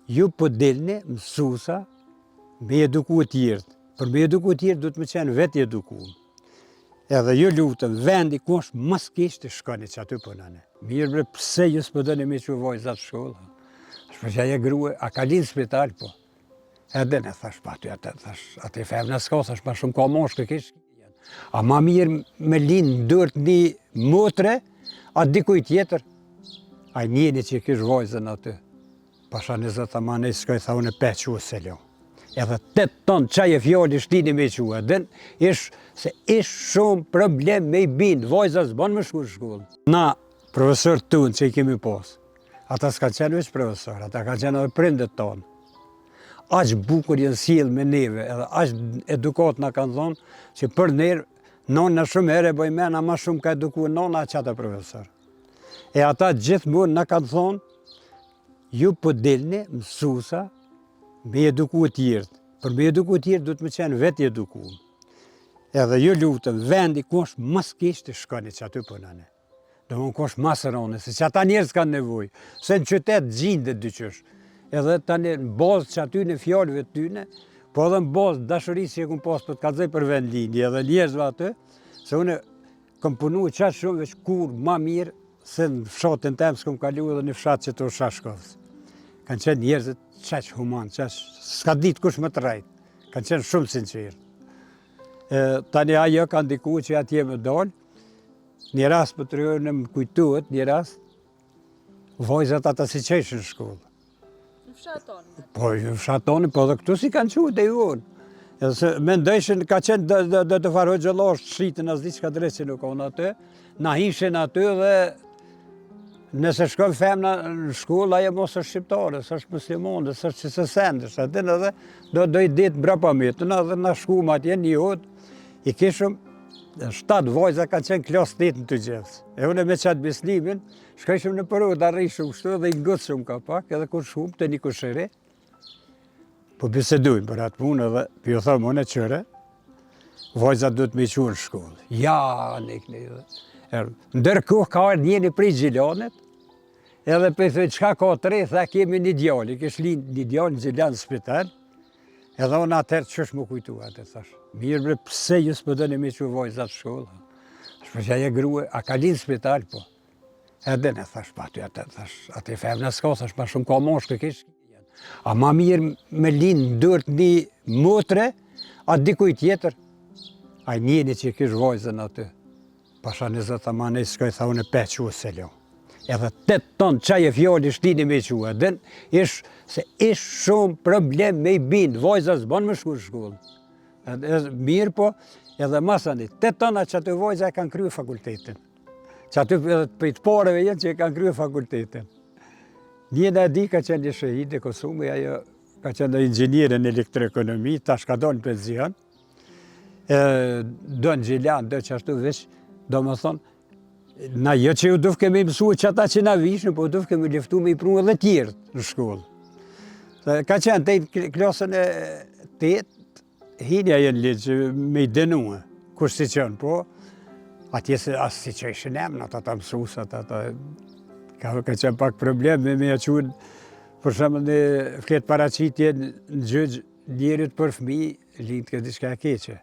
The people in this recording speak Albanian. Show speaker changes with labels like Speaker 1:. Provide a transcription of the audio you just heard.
Speaker 1: ju po dilni mësusa me eduku tjerët. Për me eduku tjerët du të me qenë vetë edukuar. Edhe ju lutëm, vendi ku është mas keq të shkoni që aty punane. Mirë bre, pse ju s'po doni me që vojzat shkolla? Shpërqa e grue, a ka linë spital, po. Edhe ne thash, pa aty, aty femna s'ka, thash, pa shumë ka moshkë kish. A ma mirë me linë ndërt një motre, a dikuj tjetër. A njeni që kish vojzën aty. Pasha 20 ama ne s'koj tha unë 5 që se leo. Edhe 8 tonë qaj e fjallë shtini me qua. Dën se ish shumë problem me i bindë, vojza s'ban me shku në shkollë. Na, profesor tunë që i kemi posë, ata s'ka qenë veç profesor, ata ka qenë edhe prindet tonë. Aq bukur jenë sjellë me neve, edhe aq edukat na kanë thonë, që për nërë, nona shumë herë e bëjmena, ma shumë ka eduku nona që ata profesor. E ata gjithmonë na kanë thonë, ju po dilni mësusa, me eduku tjerët. Për me eduku tjerët du të me qenë vetë edukuar. Edhe ju lutëm, vendi ku është mas keq të shkoni që aty punane. Do më ku është mas rone, se që ata njerës kanë nevoj. Se në qytet gjindet dyqysh. Edhe tani në bazë që aty në fjallëve të tyne, po edhe në bazë dashurisë që e kumë pasë për të kalzoj për vend linje, edhe njerëzve aty, se une kom punu qatë shumë veç kur ma mirë, se në fshatën temë s'kom kalu edhe në fshatë që të shashkovës. Kanë qenë njerëzit qaq human, s'ka ditë kush më të rajtë. Kanë qenë shumë sinqerë. Tani ajo ka ndiku që atje me dalë, një rast për të rrënë më kujtuhet, një rast, vojzat ata si qeshën në shkollë.
Speaker 2: Në fshatonë?
Speaker 1: Po, në fshatonë, po dhe këtu si kanë quë dhe ju unë. Me ndëshën ka qenë dhe të farë gjëllash, shritën as di që ka drejtë që nuk onë aty, na hishen aty dhe nëse shkon femna në shkollë, ajo mos është shqiptare, s'është muslimane, s'është që se sendës, atin edhe do i ditë brapa mitën, edhe na shku ma atje një hod, i kishëm 7 vojza ka qenë klasë 8 në të gjithë. E une me qatë beslimin, shkojshëm në përru, da rrishëm kështu dhe i ngëtëshëm ka pak, edhe kur shumë të një kushëri, po bisedujmë për atë punë edhe, për ju thëmë une qëre, vojza du të me qurë në shkollë. Ja, nikni dhe. Ndërkohë ka arë njeni prej Gjilanit, edhe për thëjë, qka ka të re, tha kemi një djali, kish linë një djali në Gjilan në spital, edhe unë atërë qësh më kujtu atë, thash. Mirë bre, pse ju s'pë dëni me që vojzat shkollë? Shpërqa e grue, a ka linë spital, po? Edhe ne, thash, pa aty femna s'ka, thash, pa shumë ka moshkë kish. A ma mirë me linë ndërt një motre, a dikuj tjetër, a njeni që kish vojzën aty. Pasha 20 ama ne s'koj tha unë 5 që se leo. Edhe 8 tonë qaj e fjallë shtini me qua. Dën se ish shumë problem me i bindë, vojza s'ban me shku në shkollë. Mirë po, edhe masani, 8 tona që aty vojza e kanë kryu fakultetin. Që aty për i të pareve jenë që e kanë kryu fakultetin. Njëna e di ka qenë një shahid e Kosovë, ajo ka qenë inxinierë në elektroekonomi, tash ka do në penzion. Do në Gjilan, do që ashtu veç, do më thonë, na jo që ju duf kemi mësu që ata që na vishnë, po duf kemi liftu me i prunë edhe tjertë në shkollë. Ka qenë të klasën e 8, hinja jenë ligjë me i denue, kush si qënë, po, atje se asë si që ishën emnë, ata mësusat, ka qenë pak problem me e qunë, për shumë në fletë paracitje në gjëgjë njerit për fëmi, linë këtë diçka e keqe.